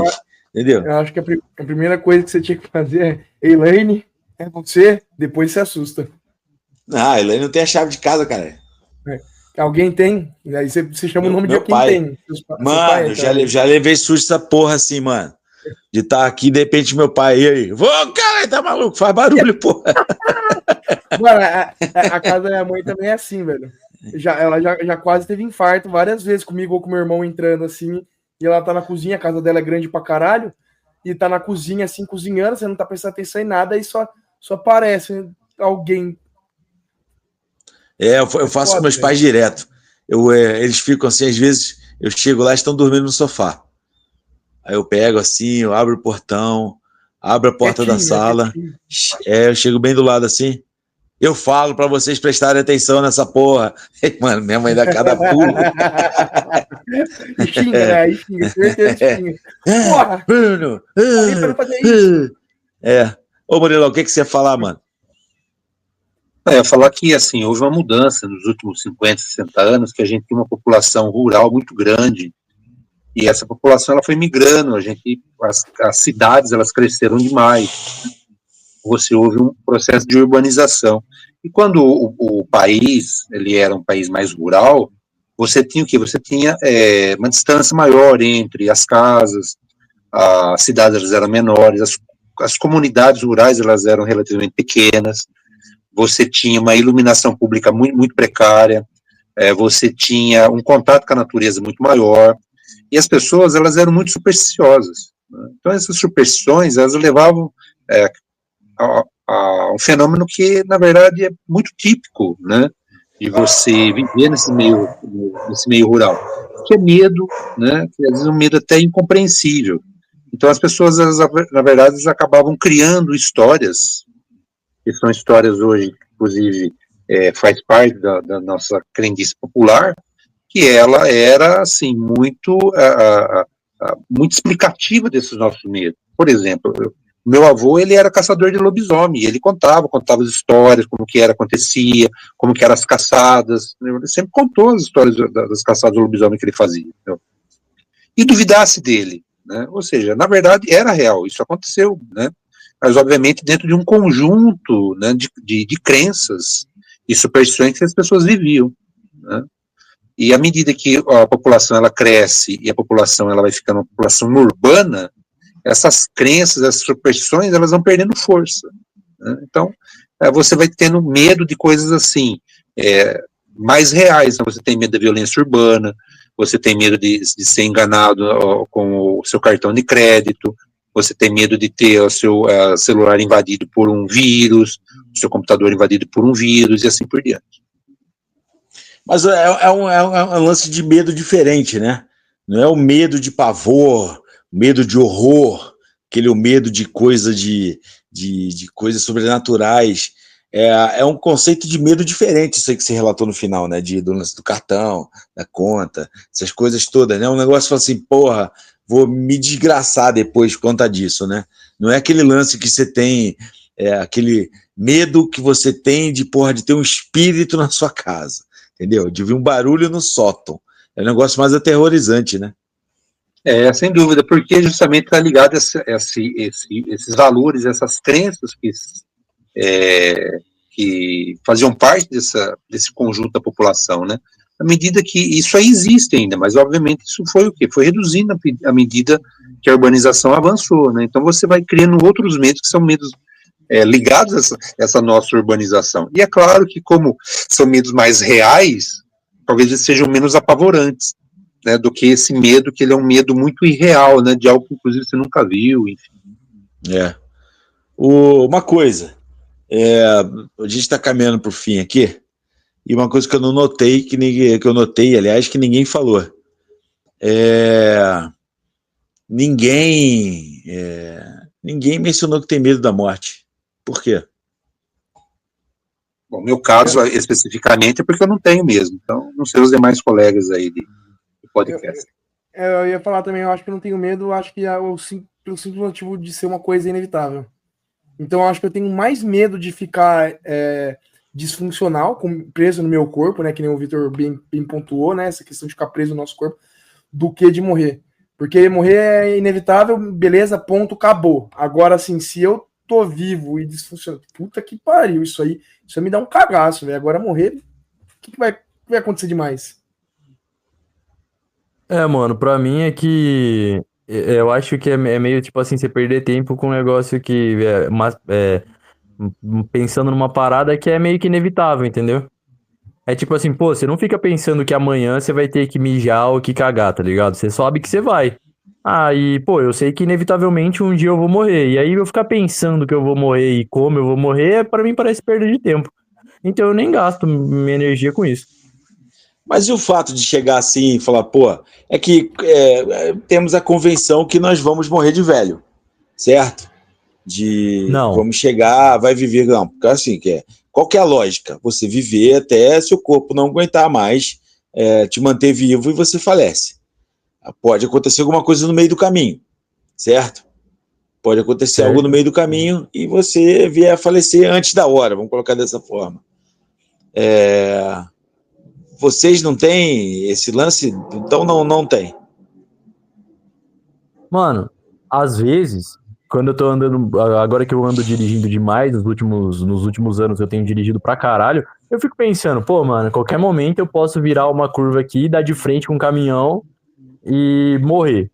entendeu? Eu acho que a primeira coisa que você tinha que fazer é, Elaine, é você, depois você assusta. Ah, ele não tem a chave de casa, cara. Alguém tem, aí você chama o nome de Meu quem pai. tem. Seu pai, Mano, então, já levei susto essa porra assim, mano. De estar aqui, de repente, meu pai, e aí? Vou, cara, tá maluco? Faz barulho, porra. Mano, a casa da minha mãe também é assim, velho. Ela já quase teve infarto várias vezes comigo ou com meu irmão entrando assim. E ela tá na cozinha, a casa dela é grande pra caralho. E tá na cozinha assim, cozinhando, você não tá prestando atenção em nada, e só aparece alguém. Eu faço com meus pais direto. Eles ficam assim, às vezes, eu chego lá e estão dormindo no sofá. Aí eu pego assim, eu abro o portão, abro a porta da sala. Eu chego bem do lado assim. Eu falo pra vocês prestarem atenção nessa porra. Mano, minha mãe dá cada pulo. E xinga, né? Aí xinga, certeza que xinga. Porra! Bruno! Alguém pra não fazer isso. Ô, Murilo, o que você ia falar, mano? Eu ia falar que, assim, houve uma mudança nos últimos 50, 60 anos, que a gente tem uma população rural muito grande, e essa população ela foi migrando, as cidades elas cresceram demais, você houve um processo de urbanização. E quando o país ele era um país mais rural, você tinha o quê? Você tinha uma distância maior entre as casas, as cidades elas eram menores, as comunidades rurais elas eram relativamente pequenas, você tinha uma iluminação pública muito, muito precária, você tinha um contato com a natureza muito maior, e as pessoas elas eram muito supersticiosas, né? Então essas superstições elas levavam a um fenômeno que na verdade é muito típico, né, de você viver nesse meio rural, que é medo, né, que às vezes é um medo até incompreensível. Então as pessoas elas, na verdade elas acabavam criando histórias que são histórias hoje, inclusive faz parte da nossa crendice popular, que ela era, assim, muito explicativa desses nossos medos. Por exemplo, meu avô, ele era caçador de lobisomem, ele contava as histórias, como que acontecia, como que eram as caçadas, ele sempre contou as histórias das caçadas de lobisomem que ele fazia. Entendeu? E duvidasse dele, né? Ou seja, na verdade, era real, isso aconteceu, né? Mas, obviamente, dentro de um conjunto, né, de crenças e superstições que as pessoas viviam, né? E à medida que a população ela cresce e a população ela vai ficando uma população urbana, essas crenças, essas superstições, elas vão perdendo força, né? Então, você vai tendo medo de coisas assim, mais reais, né? Você tem medo da violência urbana, você tem medo de ser enganado com o seu cartão de crédito, você tem medo de ter o seu celular invadido por um vírus, o seu computador invadido por um vírus, e assim por diante. Mas é um lance de medo diferente, né? Não é o medo de pavor, medo de horror, aquele medo de coisa de coisas sobrenaturais. É um conceito de medo diferente, isso aí que você relatou no final, né? Do lance do cartão, da conta, essas coisas todas, né? Um negócio fala assim, porra, vou me desgraçar depois por conta disso, né? Não é aquele lance que você tem, aquele medo que você tem de, porra, de ter um espírito na sua casa, entendeu? De ouvir um barulho no sótão. É um negócio mais aterrorizante, né? Sem dúvida, porque justamente está ligado a esses valores, essas crenças que faziam parte desse conjunto da população, né? À medida que isso aí existe ainda, mas obviamente isso foi o quê? Foi reduzindo à medida que a urbanização avançou, né? Então você vai criando outros medos que são medos ligados a essa nossa urbanização. E é claro que como são medos mais reais, talvez eles sejam menos apavorantes, né, do que esse medo, que ele é um medo muito irreal, né, de algo que inclusive você nunca viu, enfim. Uma coisa, a gente está caminhando para o fim aqui, e uma coisa que eu não notei, que eu notei, aliás, que ninguém falou. Ninguém mencionou que tem medo da morte. Por quê? Bom, meu caso especificamente é porque eu não tenho mesmo. Então, não sei os demais colegas aí de podcast. Eu ia falar também, eu acho que eu não tenho medo, eu acho que pelo simples motivo de ser uma coisa inevitável. Então, eu acho que eu tenho mais medo de ficar disfuncional, preso no meu corpo, né? Que nem o Vitor bem pontuou, né? Essa questão de ficar preso no nosso corpo, do que de morrer. Porque morrer é inevitável, beleza, ponto, acabou. Agora, assim, se eu tô vivo e disfuncional, puta que pariu, isso aí me dá um cagaço, velho. Agora morrer, o que vai acontecer demais? Mano, pra mim é que eu acho que é meio tipo assim, você perder tempo com um negócio que pensando numa parada que é meio que inevitável, entendeu? É tipo assim, pô, você não fica pensando que amanhã você vai ter que mijar ou que cagar, tá ligado? Você sabe que você vai. Ah, e pô, eu sei que inevitavelmente um dia eu vou morrer. E aí eu ficar pensando que eu vou morrer e como eu vou morrer, pra mim parece perda de tempo. Então eu nem gasto minha energia com isso. Mas e o fato de chegar assim e falar, pô, é que temos a convenção que nós vamos morrer de velho, certo? Não. Vamos chegar, vai viver, não, porque assim, qual que é a lógica? Você viver até seu corpo não aguentar mais, te manter vivo e você falece. Pode acontecer alguma coisa no meio do caminho, certo? Pode acontecer algo no meio do caminho e você vier a falecer antes da hora, vamos colocar dessa forma. Vocês não têm esse lance? Então não tem. Mano, às vezes, quando eu tô andando, agora que eu ando dirigindo demais, nos últimos anos eu tenho dirigido pra caralho, eu fico pensando, pô, mano, a qualquer momento eu posso virar uma curva aqui, dar de frente com um caminhão e morrer.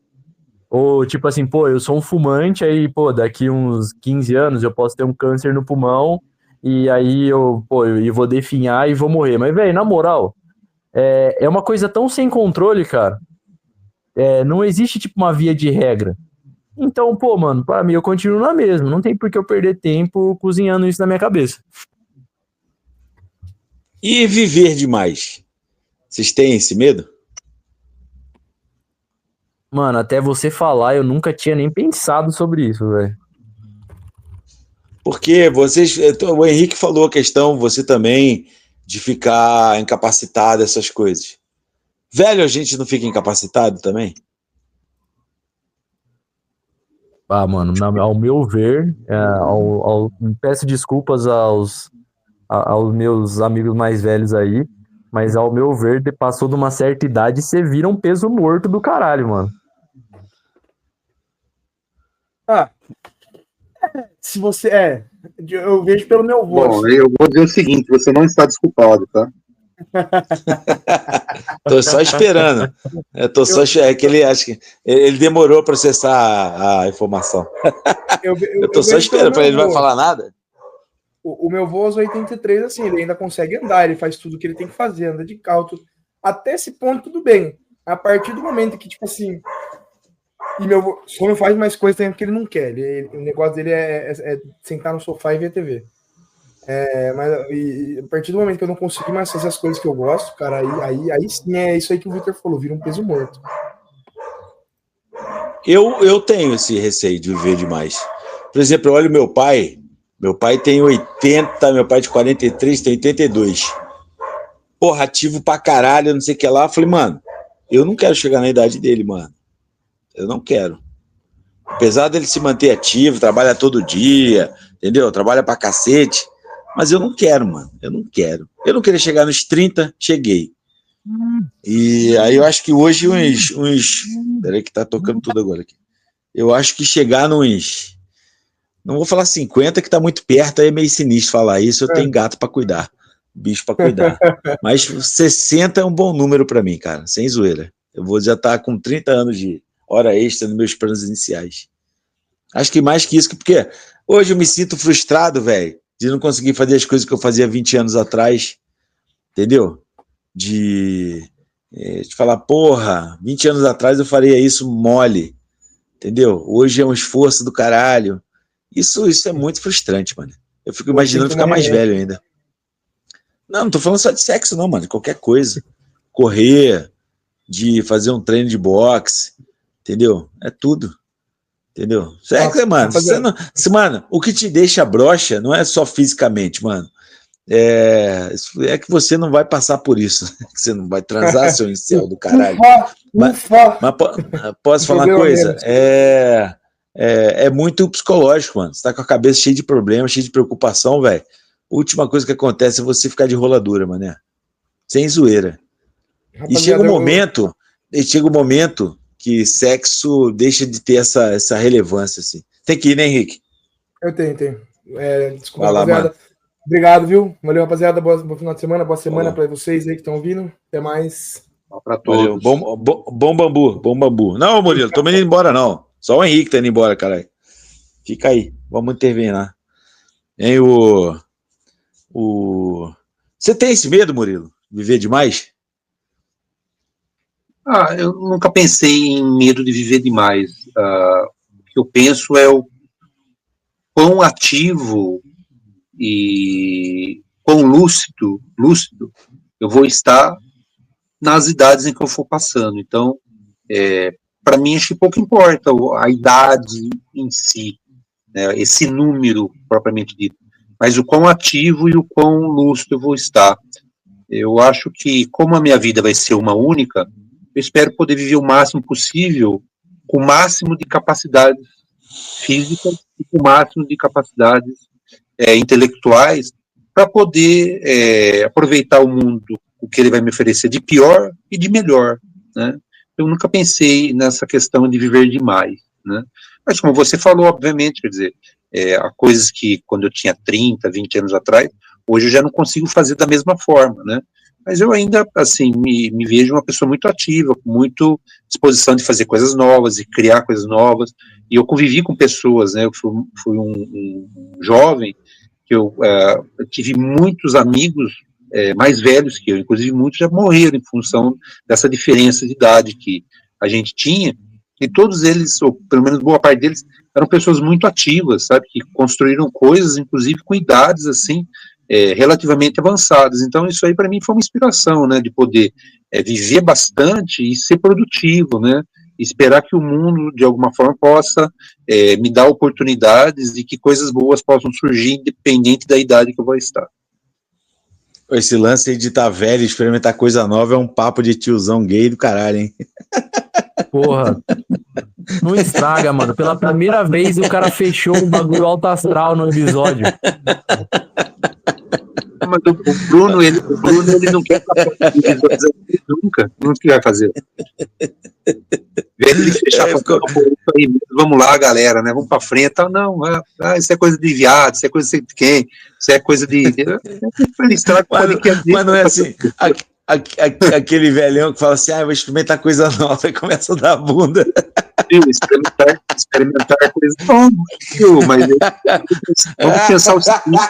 Ou tipo assim, pô, eu sou um fumante, aí, pô, daqui uns 15 anos eu posso ter um câncer no pulmão e aí eu vou definhar e vou morrer. Mas, velho, na moral, é uma coisa tão sem controle, cara. Não existe, tipo, uma via de regra. Então, pô, mano, pra mim eu continuo na mesma. Não tem por que eu perder tempo cozinhando isso na minha cabeça. E viver demais? Vocês têm esse medo? Mano, até você falar, eu nunca tinha nem pensado sobre isso, velho. Porque o Henrique falou a questão, você também, de ficar incapacitado, essas coisas. Velho, a gente não fica incapacitado também? Ah, mano, ao meu ver, peço desculpas aos meus amigos mais velhos aí, mas ao meu ver, passou de uma certa idade, você vira um peso morto do caralho, mano. Se você. Eu vejo pelo meu avô. Bom, eu vou dizer o seguinte: você não está desculpado, tá? Tô só esperando. Acho que ele demorou a processar a informação. Eu tô só esperando, para ele não vai falar nada. O meu avô aos 83, assim, ele ainda consegue andar, ele faz tudo que ele tem que fazer, anda de carro, tudo. Até esse ponto, tudo bem. A partir do momento que, tipo assim, e meu avô só não faz mais coisa também porque ele não quer. O negócio dele é sentar no sofá e ver TV. Mas a partir do momento que eu não consigo mais fazer as coisas que eu gosto, cara, aí sim é isso aí que o Victor falou, vira um peso morto. Eu tenho esse receio de viver demais. Por exemplo, eu olho meu pai tem 80, meu pai de 43 tem 82. Porra, ativo pra caralho, não sei o que lá. Eu falei, mano, eu não quero chegar na idade dele, mano. Eu não quero. Apesar dele se manter ativo, trabalha todo dia, entendeu? Trabalha pra cacete. Mas eu não quero, mano. Eu não quero. Eu não queria chegar nos 30, cheguei. E aí eu acho que hoje Peraí que tá tocando tudo agora aqui. Eu acho que chegar nos... Não vou falar 50, que tá muito perto, aí é meio sinistro falar isso. Eu tenho gato pra cuidar, bicho pra cuidar. Mas 60 é um bom número pra mim, cara, sem zoeira. Eu vou já estar com 30 anos de hora extra nos meus planos iniciais. Acho que mais que isso, porque hoje eu me sinto frustrado, velho, de não conseguir fazer as coisas que eu fazia 20 anos atrás, entendeu? De falar, porra, 20 anos atrás eu faria isso mole, entendeu? Hoje é um esforço do caralho. Isso é muito frustrante, mano. Eu fico imaginando ficar mais velho ainda. Não tô falando só de sexo, não, mano. Qualquer coisa. Correr, de fazer um treino de boxe, entendeu? É tudo. Entendeu? Sexo, mano. Mano, o que te deixa broxa não é só fisicamente, mano. É que você não vai passar por isso. Que você não vai transar, seu incel do caralho. Ufa. Mas posso falar uma coisa? É muito psicológico, mano. Você tá com a cabeça cheia de problemas, cheia de preocupação, velho. Última coisa que acontece é você ficar de roladura, mané. Sem zoeira. E chega um momento que sexo deixa de ter essa relevância, assim. Tem que ir, né, Henrique? Eu tenho. Desculpa, Vai lá, rapaziada. mano. Obrigado, viu? Valeu, rapaziada. Bom final de semana, boa semana para vocês aí que estão ouvindo. Até mais. Para todos. Valeu. Bom bambu. Não, Murilo, tô indo embora, não. Só o Henrique tá indo embora, caralho. Fica aí, vamos intervir lá. Hein, Você tem esse medo, Murilo? Viver demais? Eu nunca pensei em medo de viver demais. O que eu penso é o quão ativo e quão lúcido eu vou estar nas idades em que eu for passando. Então, para mim, acho que pouco importa a idade em si, né, esse número propriamente dito, mas o quão ativo e o quão lúcido eu vou estar. Eu acho que, como a minha vida vai ser uma única, eu espero poder viver o máximo possível, com o máximo de capacidades físicas e com o máximo de capacidades intelectuais, para poder aproveitar o mundo, o que ele vai me oferecer de pior e de melhor, né? Eu nunca pensei nessa questão de viver demais, né? Mas como você falou, obviamente, quer dizer, há coisas que quando eu tinha 30, 20 anos atrás, hoje eu já não consigo fazer da mesma forma, né? Mas eu ainda, assim, me vejo uma pessoa muito ativa, com muita disposição de fazer coisas novas, e criar coisas novas, e eu convivi com pessoas, né? Eu fui um jovem que eu tive muitos amigos mais velhos que eu, inclusive muitos já morreram em função dessa diferença de idade que a gente tinha, e todos eles, ou pelo menos boa parte deles, eram pessoas muito ativas, sabe, que construíram coisas, inclusive com idades, assim, relativamente avançadas. Então isso aí para mim foi uma inspiração, né, de poder viver bastante e ser produtivo, né, esperar que o mundo de alguma forma possa me dar oportunidades e que coisas boas possam surgir independente da idade que eu vou estar. Esse lance aí de estar velho e experimentar coisa nova é um papo de tiozão gay do caralho, hein? Porra. Não estraga, mano. Pela primeira vez o cara fechou um bagulho alto astral no episódio. Mas o Bruno, ele não quer nunca vai fazer. Ele fechar vamos lá, galera, né? Vamos pra frente. Não, isso é coisa de viado, isso é coisa de quem? Isso é coisa de. Mas não é assim. Aquele velhão que fala assim, vou experimentar coisa nova e começa a dar bunda. Experimentar coisa nova. Mas vamos pensar o seguinte: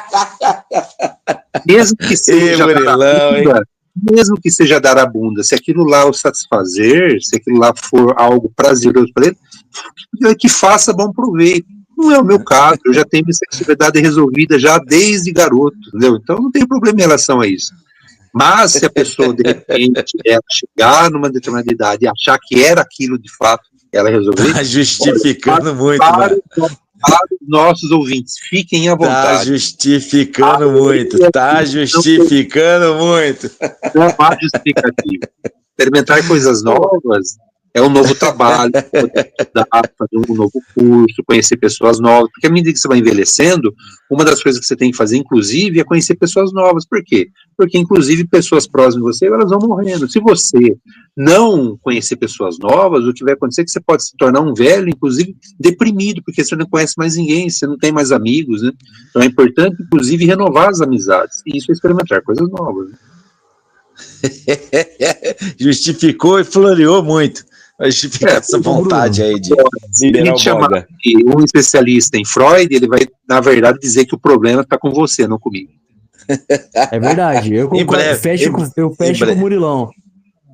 mesmo que seja mesmo que seja dar a bunda, se aquilo lá o satisfazer, se aquilo lá for algo prazeroso para ele, que faça bom proveito. Não é o meu caso, eu já tenho minha sexualidade resolvida já desde garoto, entendeu? Então não tem problema em relação a isso. Mas se a pessoa, de repente, ela chegar numa determinada idade e achar que era aquilo de fato, ela resolveu. Tá justificando muito, mano. Para os nossos ouvintes, fiquem à vontade. Tá justificando muito. Não há justificativo. Experimentar coisas novas é um novo trabalho, fazer um novo curso, conhecer pessoas novas, porque à medida que você vai envelhecendo, uma das coisas que você tem que fazer, inclusive, é conhecer pessoas novas. Por quê? Porque, inclusive, pessoas próximas de você, elas vão morrendo. Se você não conhecer pessoas novas, o que vai acontecer é que você pode se tornar um velho, inclusive, deprimido, porque você não conhece mais ninguém, você não tem mais amigos, né? Então é importante, inclusive, renovar as amizades, e isso é experimentar coisas novas. Né? Justificou e floreou muito. Vai justificar essa vontade aí de liberar o chamar um especialista em Freud, ele vai, na verdade, dizer que o problema está com você, não comigo. É verdade, eu concordo, eu fecho com o Murilão.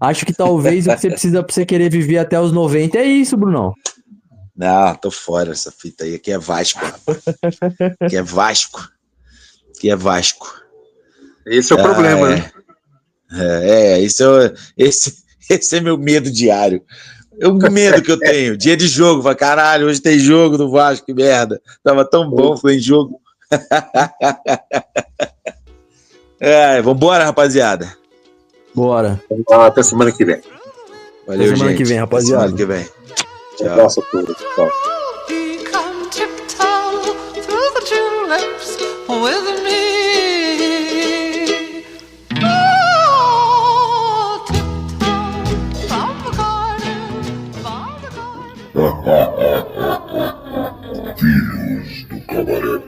Acho que talvez o que você precisa pra você querer viver até os 90 é isso, Brunão. Não, tô fora essa fita aí. Aqui é Vasco, rapaz. Aqui é Vasco. Esse é o problema, né? Esse é meu medo diário. O medo que eu tenho. Dia de jogo, fala, caralho, hoje tem jogo do Vasco, que merda. Tava tão bom, foi em jogo. Vambora, rapaziada. Bora. Vamos lá, até semana que vem. Valeu, Até semana gente. que vem, rapaziada. Até semana que vem. Um abraço a todos. Tchau. Come tiptoe through the tulips with me. Oh, tiptoe from the garden, from the garden. Filhos do Cabaré.